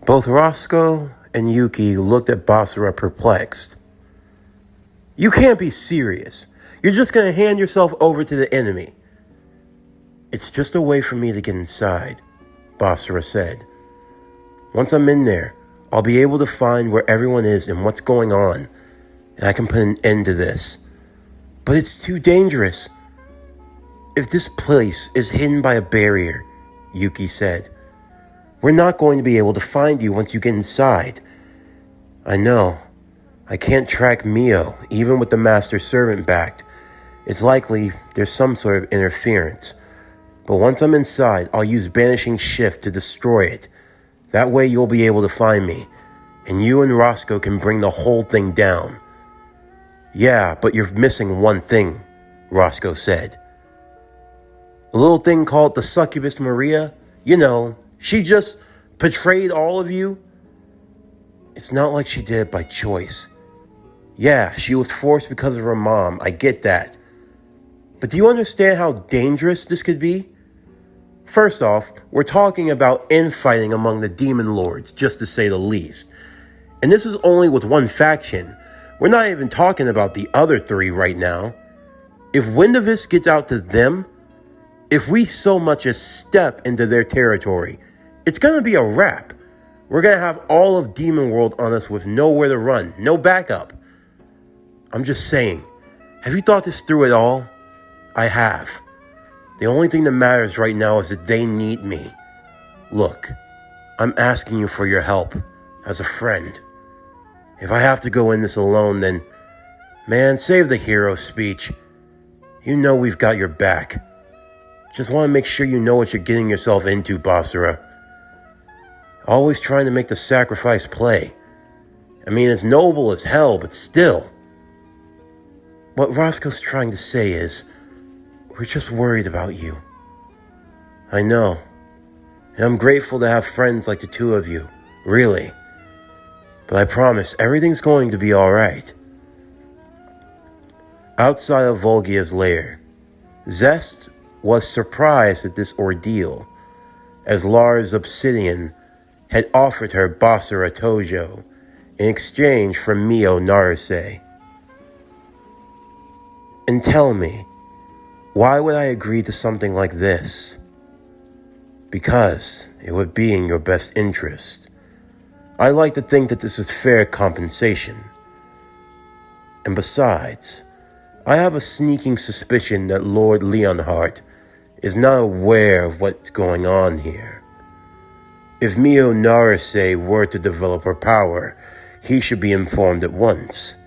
Both Roscoe and Yuki looked at Basara perplexed. You can't be serious. You're just going to hand yourself over to the enemy. It's just a way for me to get inside, Basara said. Once I'm in there, I'll be able to find where everyone is and what's going on, and I can put an end to this. But it's too dangerous. If this place is hidden by a barrier, Yuki said, we're not going to be able to find you once you get inside. I know. I can't track Mio, even with the master servant backed. It's likely there's some sort of interference. But once I'm inside, I'll use Banishing Shift to destroy it. That way you'll be able to find me, and you and Roscoe can bring the whole thing down. Yeah, but you're missing one thing, Roscoe said. A little thing called the succubus Maria, she just betrayed all of you. It's not like she did it by choice. Yeah, she was forced because of her mom, I get that. But do you understand how dangerous this could be? First off, we're talking about infighting among the demon lords, just to say the least. And this is only with one faction. We're not even talking about the other three right now. If Windovis gets out to them, if we so much as step into their territory, it's going to be a wrap. We're going to have all of Demon World on us with nowhere to run, no backup. I'm just saying, have you thought this through at all? I have. The only thing that matters right now is that they need me. Look, I'm asking you for your help as a friend. If I have to go in this alone, then, man, save the hero speech. You know we've got your back. Just want to make sure you know what you're getting yourself into, Basara. Always trying to make the sacrifice play. I mean, it's noble as hell, but still. What Roscoe's trying to say is, we're just worried about you. I know. And I'm grateful to have friends like the two of you. Really. But I promise, everything's going to be alright. Outside of Volgia's lair, Zest was surprised at this ordeal, as Lars Obsidian had offered her Basara Toujo in exchange for Mio Naruse. And tell me, why would I agree to something like this? Because it would be in your best interest. I like to think that this is fair compensation. And besides, I have a sneaking suspicion that Lord Leonhardt is not aware of what's going on here. If Mio Naruse were to develop her power, he should be informed at once.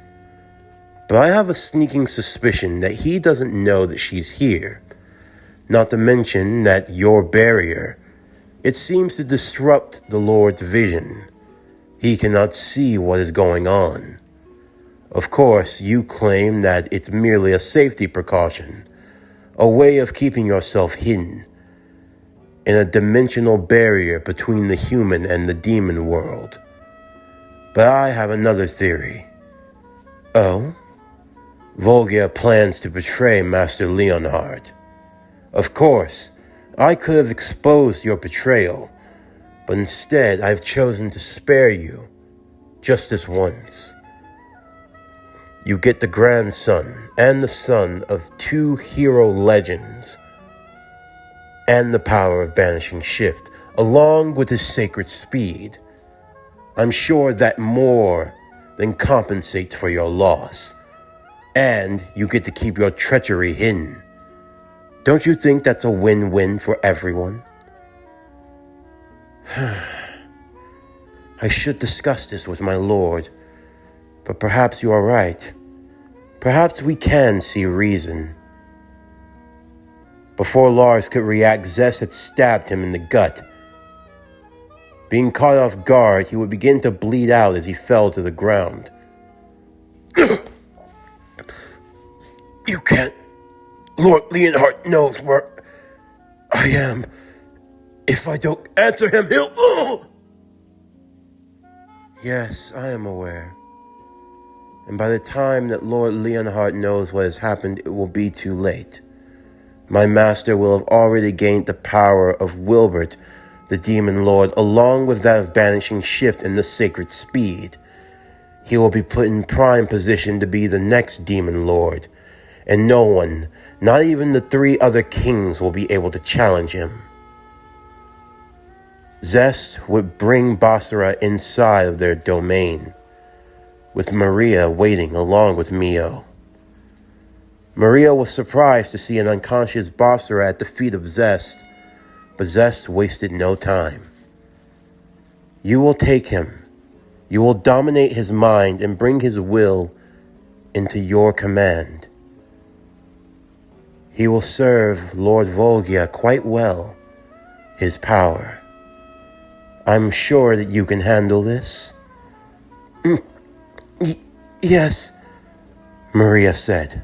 But I have a sneaking suspicion that he doesn't know that she's here. Not to mention that your barrier, it seems to disrupt the Lord's vision. He cannot see what is going on. Of course, you claim that it's merely a safety precaution, a way of keeping yourself hidden in a dimensional barrier between the human and the demon world. But I have another theory. Oh? Volgia plans to betray Master Leonhardt. Of course, I could have exposed your betrayal, but instead I've chosen to spare you, just this once. You get the grandson and the son of two hero legends, and the power of Banishing Shift, along with his sacred speed. I'm sure that more than compensates for your loss. And you get to keep your treachery hidden. Don't you think that's a win-win for everyone? I should discuss this with my lord, but perhaps you are right. Perhaps we can see reason. Before Lars could react, Zest had stabbed him in the gut. Being caught off guard, he would begin to bleed out as he fell to the ground. You can't. Lord Leonhardt knows where I am. If I don't answer him, he'll... Oh! Yes, I am aware. And by the time that Lord Leonhardt knows what has happened, it will be too late. My master will have already gained the power of Wilbert the Demon Lord, along with that of banishing Shift and the Sacred Speed. He will be put in prime position to be the next Demon Lord, and no one, not even the 3 other kings, will be able to challenge him. Zest would bring Basara inside of their domain, with Maria waiting along with Mio. Maria was surprised to see an unconscious Basara at the feet of Zest, but Zest wasted no time. You will take him. You will dominate his mind and bring his will into your command. He will serve Lord Volgia quite well, his power. I'm sure that you can handle this. Yes, Maria said.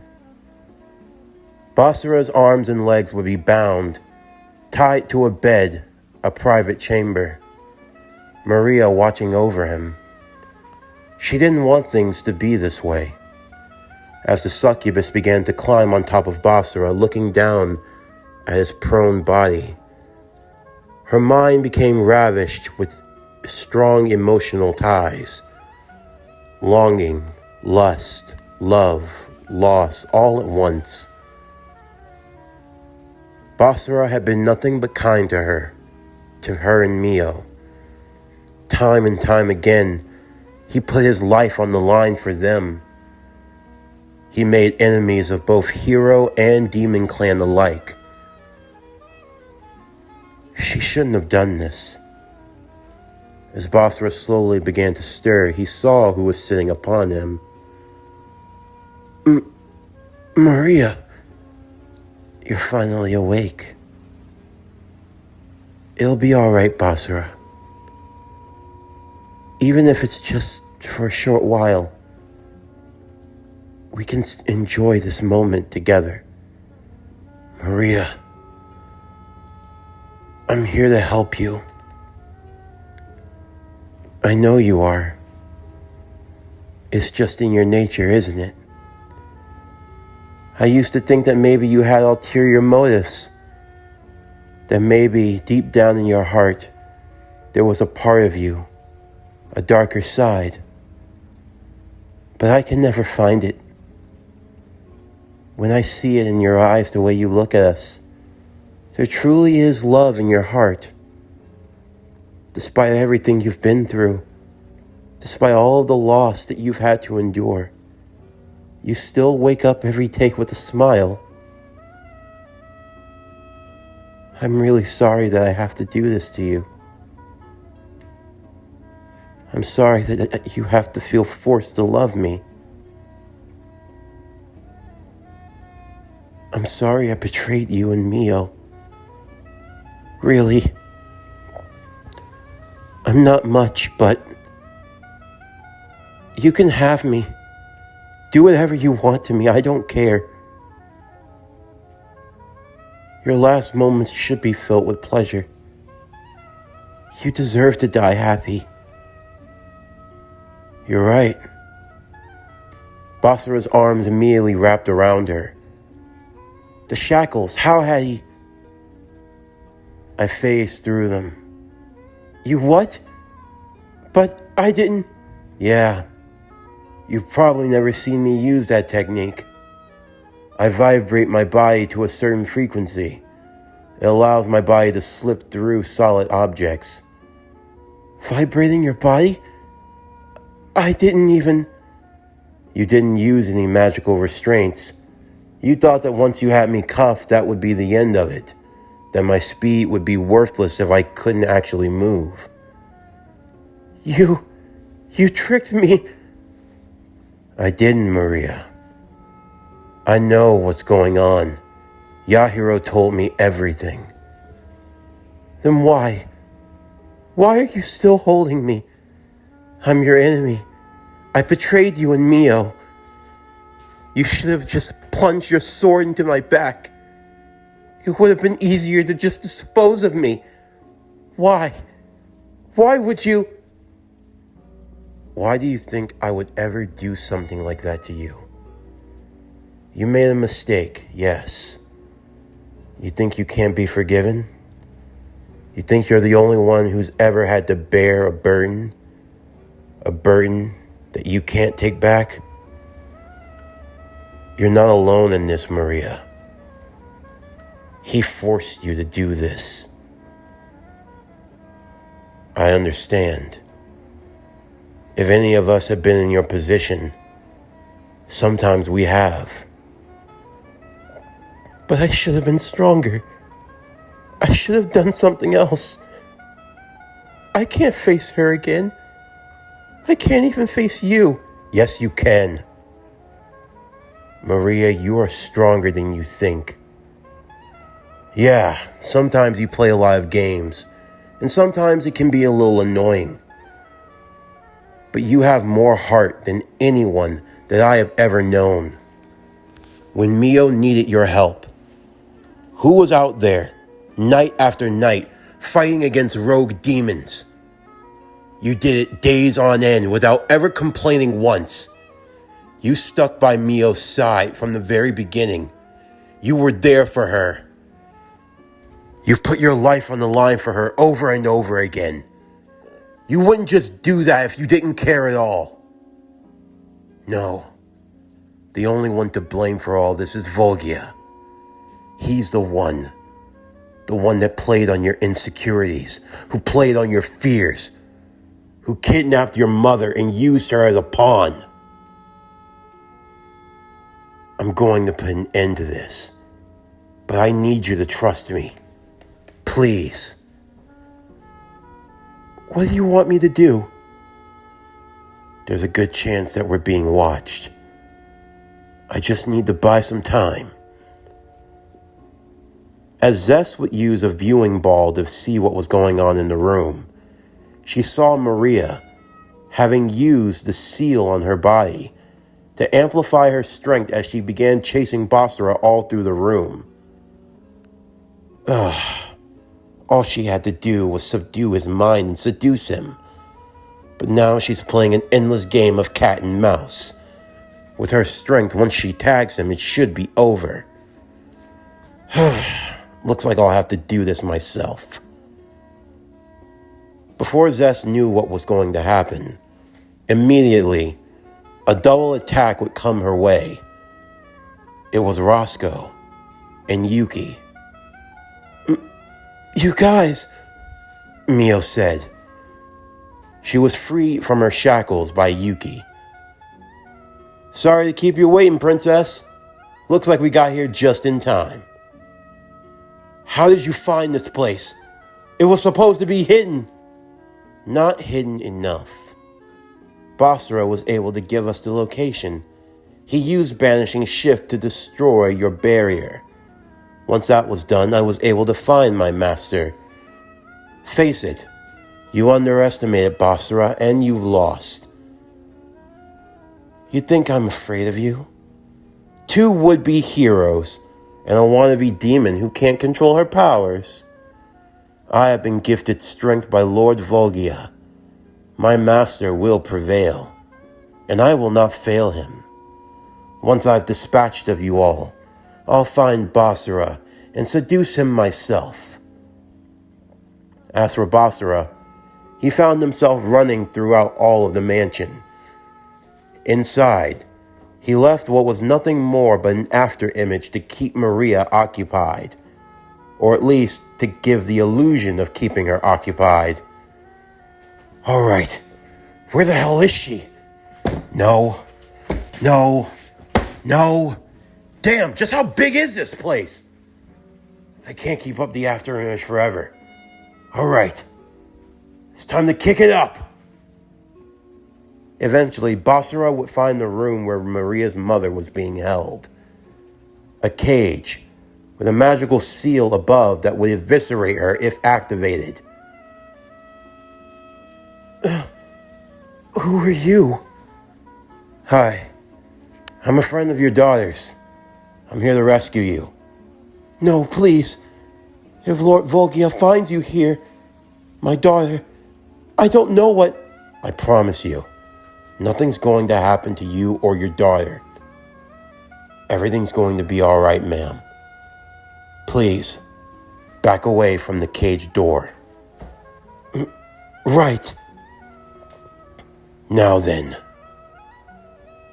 Basara's arms and legs would be bound, tied to a bed, a private chamber. Maria watching over him. She didn't want things to be this way. As the succubus began to climb on top of Basara, looking down at his prone body, her mind became ravished with strong emotional ties. Longing, lust, love, loss, all at once. Basara had been nothing but kind to her and Mio. Time and time again, he put his life on the line for them. He made enemies of both hero and demon clan alike. She shouldn't have done this. As Basara slowly began to stir, he saw who was sitting upon him. Maria, you're finally awake. It'll be all right, Basara. Even if it's just for a short while, we can enjoy this moment together. Maria, I'm here to help you. I know you are. It's just in your nature, isn't it? I used to think that maybe you had ulterior motives. That maybe deep down in your heart, there was a part of you, a darker side. But I can never find it. When I see it in your eyes, the way you look at us, there truly is love in your heart. Despite everything you've been through, despite all of the loss that you've had to endure, you still wake up every day with a smile. I'm really sorry that I have to do this to you. I'm sorry that you have to feel forced to love me. I'm sorry I betrayed you and Mio. Really. I'm not much, but you can have me. Do whatever you want to me, I don't care. Your last moments should be filled with pleasure. You deserve to die happy. You're right. Basara's arms immediately wrapped around her. The shackles, how had he... I phased through them. You what? But I didn't... Yeah. You've probably never seen me use that technique. I vibrate my body to a certain frequency. It allows my body to slip through solid objects. Vibrating your body? I didn't even... You didn't use any magical restraints. You thought that once you had me cuffed, that would be the end of it. That my speed would be worthless if I couldn't actually move. You tricked me. I didn't, Maria. I know what's going on. Yahiro told me everything. Then why? Why are you still holding me? I'm your enemy. I betrayed you and Mio. You should have just plunged your sword into my back. It would have been easier to just dispose of me. Why? Why would you... Why do you think I would ever do something like that to you? You made a mistake, yes. You think you can't be forgiven? You think you're the only one who's ever had to bear a burden that you can't take back? You're not alone in this, Maria. He forced you to do this. I understand. If any of us have been in your position, sometimes we have. But I should have been stronger. I should have done something else. I can't face her again. I can't even face you. Yes, you can. Maria, you are stronger than you think. Yeah, sometimes you play a lot of games, and sometimes it can be a little annoying. But you have more heart than anyone that I have ever known. When Mio needed your help, who was out there, night after night, fighting against rogue demons? You did it days on end without ever complaining once. You stuck by Mio's side from the very beginning. You were there for her. You've put your life on the line for her over and over again. You wouldn't just do that if you didn't care at all. No. The only one to blame for all this is Volgia. He's the one that played on your insecurities, who played on your fears, who kidnapped your mother and used her as a pawn. I'm going to put an end to this, but I need you to trust me. Please. What do you want me to do? There's a good chance that we're being watched. I just need to buy some time. As Zess would use a viewing ball to see what was going on in the room, she saw Maria having used the seal on her body to amplify her strength as she began chasing Basara all through the room. All she had to do was subdue his mind and seduce him. But now she's playing an endless game of cat and mouse. With her strength, once she tags him, it should be over. Looks like I'll have to do this myself. Before Zess knew what was going to happen, immediately, a double attack would come her way. It was Roscoe and Yuki. You guys, Mio said. She was freed from her shackles by Yuki. Sorry to keep you waiting, Princess. Looks like we got here just in time. How did you find this place? It was supposed to be hidden. Not hidden enough. Basara was able to give us the location. He used Banishing Shift to destroy your barrier. Once that was done, I was able to find my master. Face it, you underestimated Basara and you've lost. You think I'm afraid of you? Two would-be heroes and a wannabe demon who can't control her powers. I have been gifted strength by Lord Volgia. My master will prevail, and I will not fail him. Once I've dispatched of you all, I'll find Basara and seduce him myself. As for Basara, he found himself running throughout all of the mansion. Inside, he left what was nothing more but an afterimage to keep Maria occupied, or at least to give the illusion of keeping her occupied. All right, where the hell is she? No. Damn, just how big is this place? I can't keep up the afterimage forever. All right, it's time to kick it up. Eventually, Basara would find the room where Maria's mother was being held. A cage with a magical seal above that would eviscerate her if activated. Who are you? Hi, I'm a friend of your daughter's. I'm here to rescue you. No, please. If Lord Volgia finds you here, my daughter, I don't know what... I promise you, nothing's going to happen to you or your daughter. Everything's going to be all right, ma'am. Please, back away from the cage door. Right. Now then.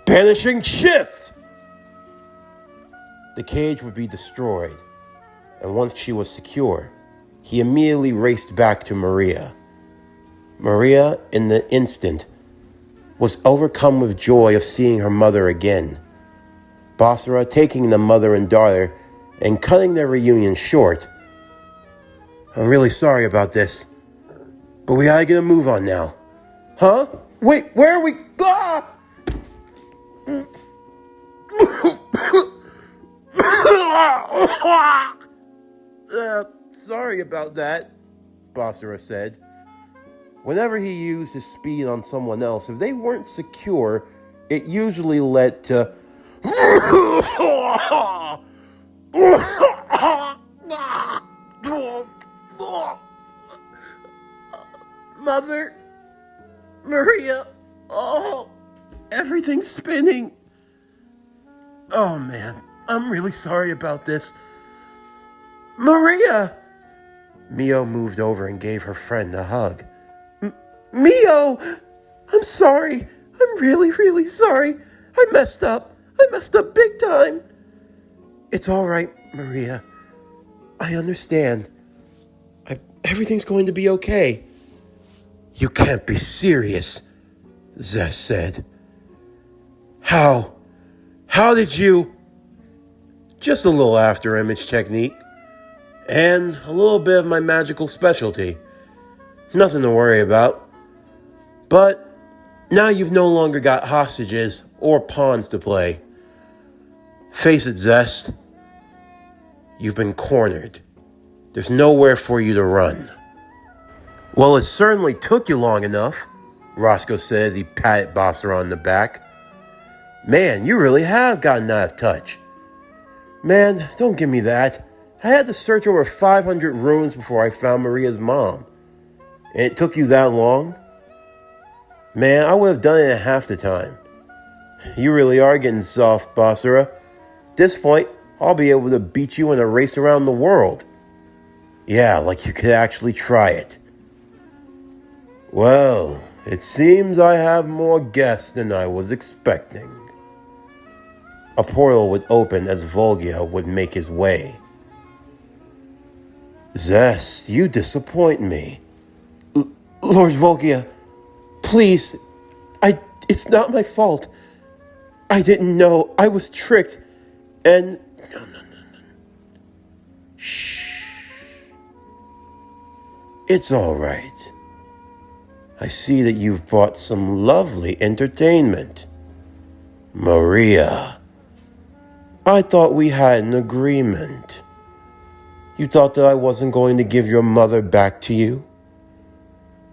Banishing shift! The cage would be destroyed, and once she was secure, he immediately raced back to Maria. Maria, in the instant, was overcome with joy of seeing her mother again. Basara taking the mother and daughter and cutting their reunion short. I'm really sorry about this, but we gotta get a move on now. Huh? Wait, where are we? Ah! Sorry about that, Basara said. Whenever he used his speed on someone else, if they weren't secure, it usually led to Mother, Maria, oh, everything's spinning. Oh man, I'm really sorry about this. Maria! Mio moved over and gave her friend a hug. Mio! I'm sorry. I'm really, really sorry. I messed up. I messed up big time. It's all right, Maria. I understand. Everything's going to be okay. You can't be serious, Zess said. How? How did you? Just a little after image technique. And a little bit of my magical specialty. Nothing to worry about. But now you've no longer got hostages or pawns to play. Face it, Zest. You've been cornered. There's nowhere for you to run. Well, it certainly took you long enough, Roscoe said as he patted Basara on the back. Man, you really have gotten out of touch. Man, don't give me that. I had to search over 500 rooms before I found Maria's mom. And it took you that long? Man, I would have done it in half the time. You really are getting soft, Basara. At this point, I'll be able to beat you in a race around the world. Yeah, like you could actually try it. Well, it seems I have more guests than I was expecting. A portal would open as Volgia would make his way. Zest, you disappoint me. Lord Volgia, please, it's not my fault. I didn't know. I was tricked. And... No. Shh. It's all right. I see that you've brought some lovely entertainment. Maria, I thought we had an agreement. You thought that I wasn't going to give your mother back to you?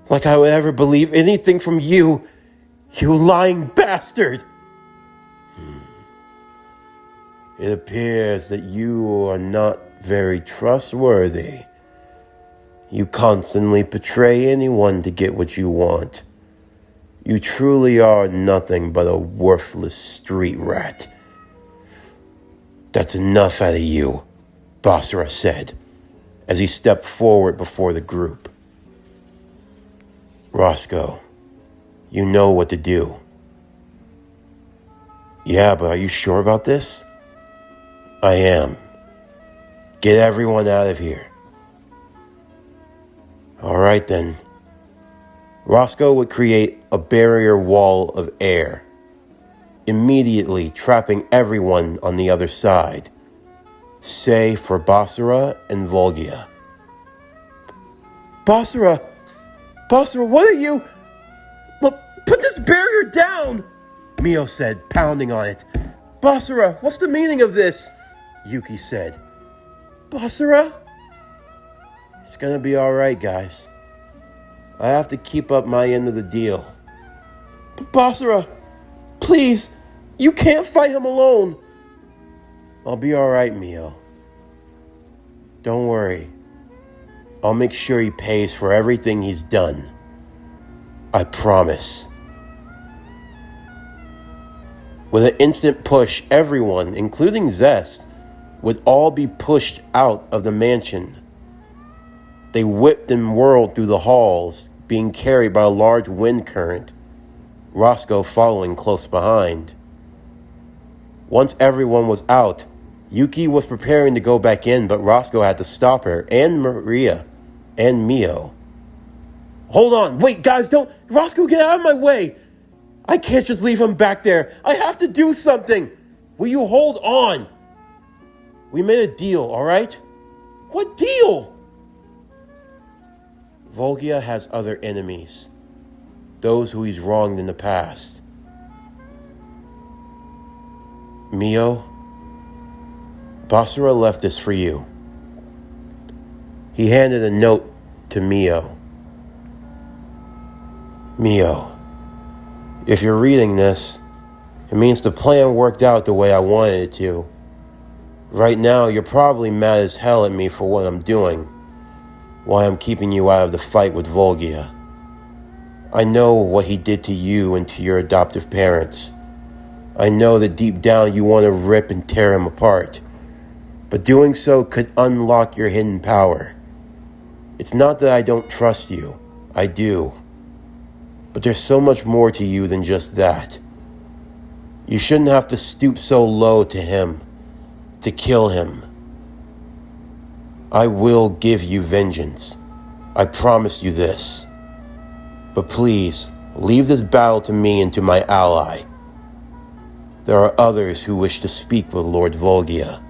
Like I would ever believe anything from you, you lying bastard! It appears that you are not very trustworthy. You constantly betray anyone to get what you want. You truly are nothing but a worthless street rat. That's enough out of you, Basara said, as he stepped forward before the group. Roscoe, you know what to do. Yeah, but are you sure about this? I am. Get everyone out of here. All right then. Roscoe would create a barrier wall of air, immediately trapping everyone on the other side, save for Basara and Volgia. Basara, what are you? Look, put this barrier down, Mio said, pounding on it. Basara, what's the meaning of this? Yuki said. Basara? It's gonna be alright, guys. I have to keep up my end of the deal. But Basara, please, you can't fight him alone. I'll be alright, Mio. Don't worry. I'll make sure he pays for everything he's done. I promise. With an instant push, everyone, including Zest, would all be pushed out of the mansion. They whipped and whirled through the halls, being carried by a large wind current, Roscoe following close behind. Once everyone was out, Yuki was preparing to go back in, but Roscoe had to stop her, and Maria, and Mio. Hold on, wait guys, don't, Roscoe, get out of my way! I can't just leave him back there, I have to do something! Will you hold on? We made a deal, alright? What deal? Volgia has other enemies, those who he's wronged in the past. Mio, Basara left this for you. He handed a note to Mio. Mio, if you're reading this, it means the plan worked out the way I wanted it to. Right now, you're probably mad as hell at me for what I'm doing, why I'm keeping you out of the fight with Volgia. I know what he did to you and to your adoptive parents. I know that deep down you want to rip and tear him apart, but doing so could unlock your hidden power. It's not that I don't trust you, I do. But there's so much more to you than just that. You shouldn't have to stoop so low to him, to kill him. I will give you vengeance. I promise you this. But please, leave this battle to me and to my ally. There are others who wish to speak with Lord Volgia,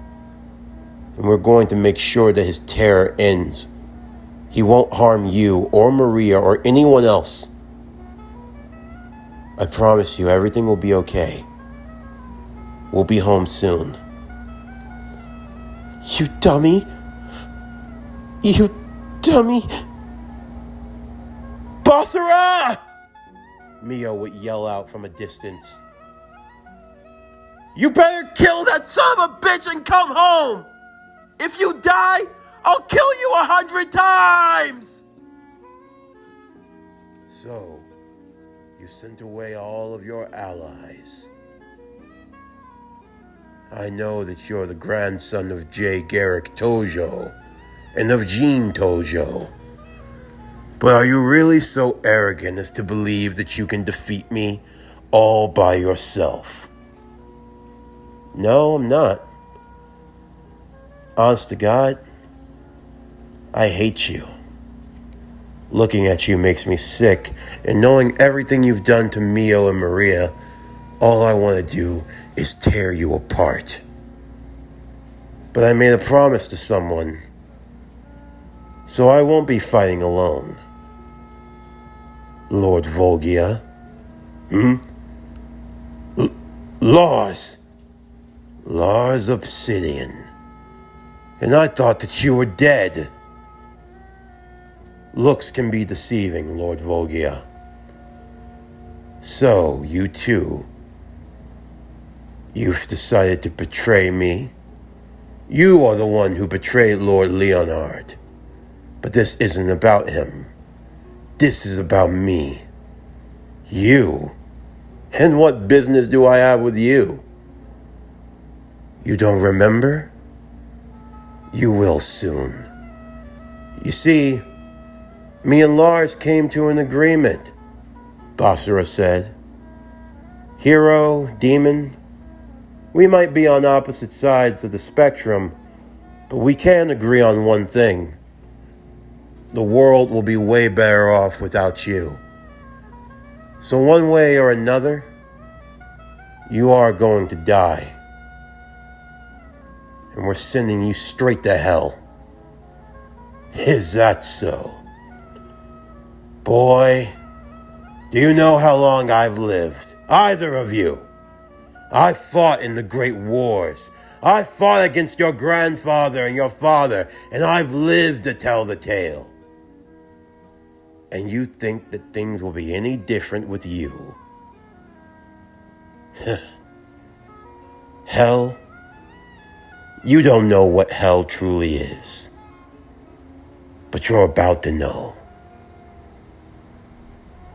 and we're going to make sure that his terror ends. He won't harm you or Maria or anyone else. I promise you everything will be okay. We'll be home soon. You dummy! You dummy! Basara! Mio would yell out from a distance. You better kill that son of a bitch and come home! If you die, I'll kill you 100 times! So, you sent away all of your allies. I know that you're the grandson of J. Garrick Toujo and of Jean Toujo. But are you really so arrogant as to believe that you can defeat me all by yourself? No, I'm not. Honest to God, I hate you. Looking at you makes me sick, and knowing everything you've done to Mio and Maria, all I want to do is tear you apart. But I made a promise to someone, so I won't be fighting alone. Lord Volgia? Lars Obsidian. And I thought that you were dead. Looks can be deceiving, Lord Volgia. So, you too. You've decided to betray me. You are the one who betrayed Lord Leonard. But this isn't about him. This is about me. You. And what business do I have with you? You don't remember? You will soon. You see, me and Lars came to an agreement, Basara said. Hero, demon, we might be on opposite sides of the spectrum, but we can agree on one thing. The world will be way better off without you. So one way or another, you are going to die. And we're sending you straight to hell. Is that so? Boy, do you know how long I've lived? Either of you. I fought in the great wars. I fought against your grandfather and your father, and I've lived to tell the tale. And you think that things will be any different with you? Hell? You don't know what hell truly is. But you're about to know.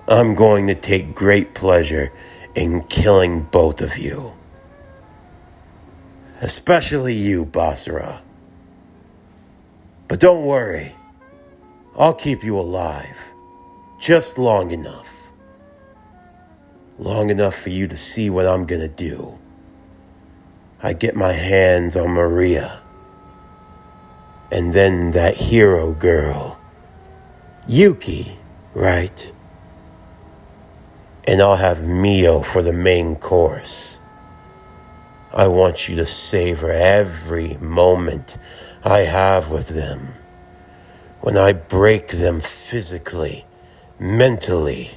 I'm going to take great pleasure in killing both of you. Especially you, Basara. But don't worry. I'll keep you alive. Just long enough. Long enough for you to see what I'm gonna do. I get my hands on Maria. And then that hero girl. Yuki, right? And I'll have Mio for the main course. I want you to savor every moment I have with them. When I break them physically, mentally,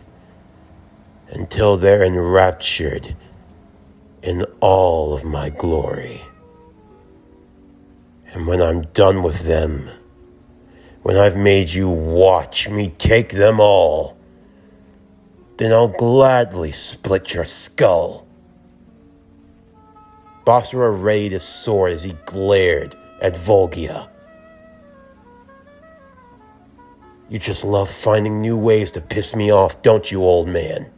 until they're enraptured in all of my glory. And when I'm done with them, when I've made you watch me take them all, then I'll gladly split your skull. Basara raised his sword as he glared at Volgia. You just love finding new ways to piss me off, don't you, old man?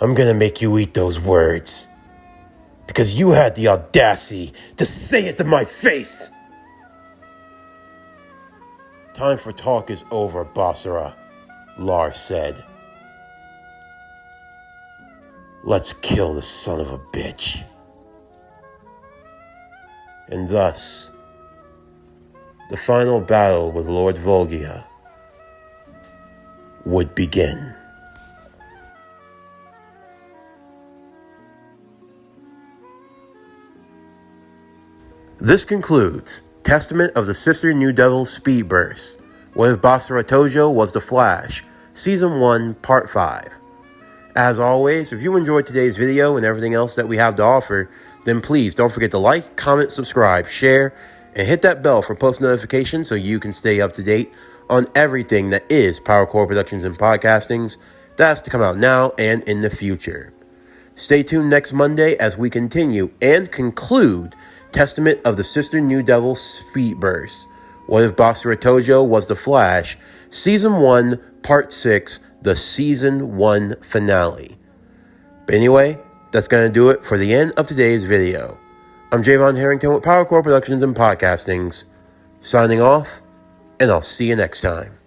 I'm gonna make you eat those words. Because you had the audacity to say it to my face. Time for talk is over, Basara, Lars said. Let's kill the son of a bitch. And thus, the final battle with Lord Volgia would begin. This concludes Testament of the Sister New Devil Speed Burst. What if Basara Toujo was the Flash? Season 1, Part 5. As always, if you enjoyed today's video and everything else that we have to offer, then please don't forget to like, comment, subscribe, share, and hit that bell for post notifications so you can stay up to date on everything that is PowerCore Productions and Podcastings that's to come out now and in the future. Stay tuned next Monday as we continue and conclude Testament of the Sister New Devil Speed Burst. What if Basara Toujo was the Flash? Season 1, Part 6, the Season 1 finale. But anyway, that's going to do it for the end of today's video. I'm Javon Harrington with PowerCore Productions and Podcastings, signing off, and I'll see you next time.